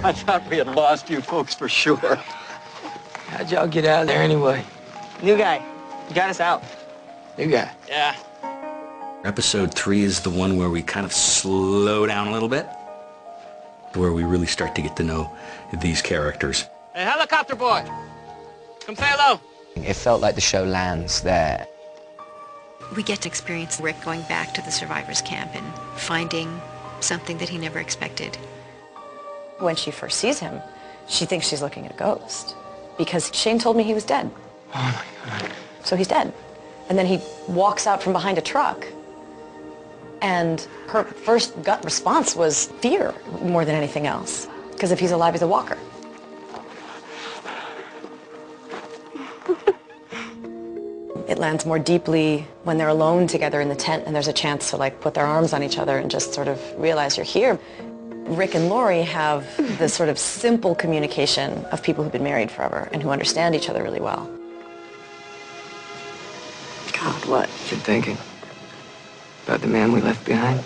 I thought we had lost you folks for sure. How'd y'all get out of there anyway? New guy. You got us out. New guy. Yeah. Episode 3 is the one where we kind of slow down a little bit, where we really start to get to know these characters. Hey, helicopter boy. Come say hello. It felt like the show lands there. We get to experience Rick going back to the survivors' camp and finding something that he never expected. When she first sees him, she thinks she's looking at a ghost because Shane told me he was dead. Oh my God. So he's dead. And then he walks out from behind a truck, and her first gut response was fear more than anything else, because if he's alive, he's a walker. It lands more deeply when they're alone together in the tent and there's a chance to like put their arms on each other and just sort of realize you're here. Rick and Lori have this sort of simple communication of people who've been married forever and who understand each other really well. God, what? What you thinking? About the man we left behind?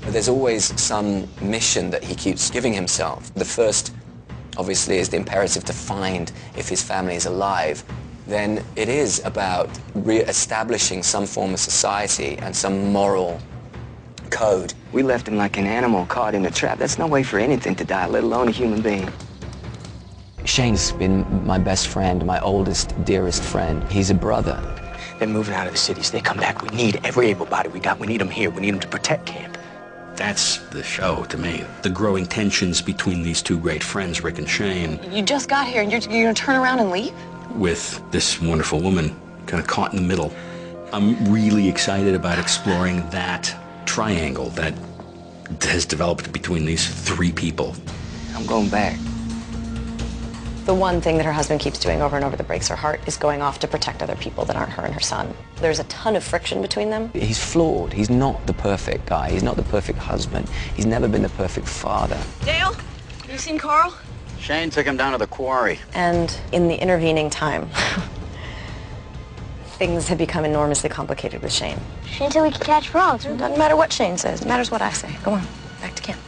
There's always some mission that he keeps giving himself. The first, obviously, is the imperative to find if his family is alive. Then it is about re-establishing some form of society and some moral code. We left him like an animal caught in a trap. That's no way for anything to die, let alone a human being. Shane's been my best friend, my oldest, dearest friend. He's a brother. They're moving out of the cities. They come back. We need every able body we got. We need them here. We need them to protect camp. That's the show to me. The growing tensions between these two great friends, Rick and Shane, You just got here and you're going to turn around and leave? with this wonderful woman kind of caught in the middle. I'm really excited about exploring that triangle that has developed between these three people. I'm going back. The one thing that her husband keeps doing over and over that breaks her heart is going off to protect other people that aren't her and her son. There's a ton of friction between them. He's flawed. He's not the perfect guy. He's not the perfect husband. He's never been the perfect father. Dale, have you seen Carl? Shane took him down to the quarry. And in the intervening time, things have become enormously complicated with Shane. Shane said we could catch frogs. It doesn't matter what Shane says. It matters what I say. Go on, back to camp.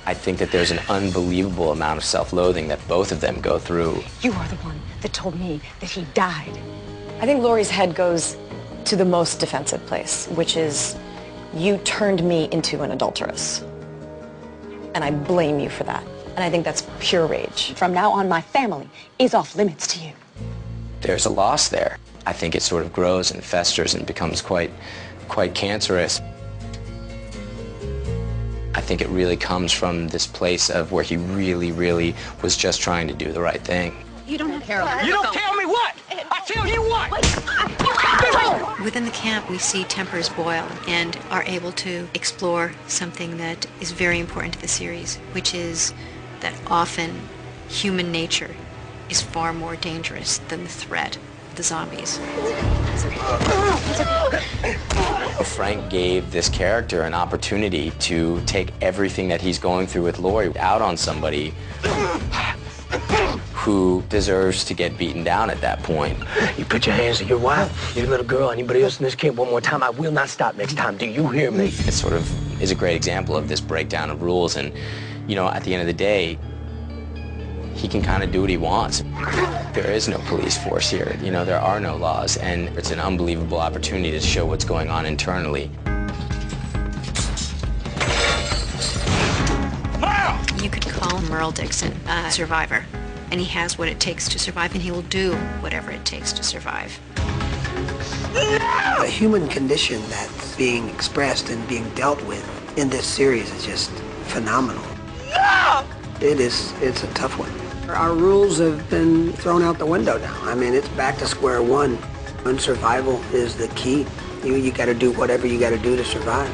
I think that there's an unbelievable amount of self-loathing that both of them go through. You are the one that told me that he died. I think Lori's head goes to the most defensive place, which is, you turned me into an adulteress. And I blame you for that. And I think that's pure rage. From now on, my family is off limits to you. There's a loss there. I think it sort of grows and festers and becomes quite cancerous. I think it really comes from this place of where he really, really was just trying to do the right thing. You don't have Harold. You don't tell me what! I tell you what! Within the camp, we see tempers boil and are able to explore something that is very important to the series, which is that often human nature is far more dangerous than the threat of the zombies. Frank gave this character an opportunity to take everything that he's going through with Lori out on somebody who deserves to get beaten down at that point. You put your hands on your wife, your little girl, anybody else in this camp one more time, I will not stop next time. Do you hear me? It sort of is a great example of this breakdown of rules, and, you know, at the end of the day, he can kind of do what he wants. There is no police force here. You know, there are no laws, and it's an unbelievable opportunity to show what's going on internally. You could call Merle Dixon a survivor, and he has what it takes to survive, and he will do whatever it takes to survive. The human condition that's being expressed and being dealt with in this series is just phenomenal. It's a tough one. Our rules have been thrown out the window now. I mean, it's back to square one. And survival is the key. You got to do whatever you got to do to survive.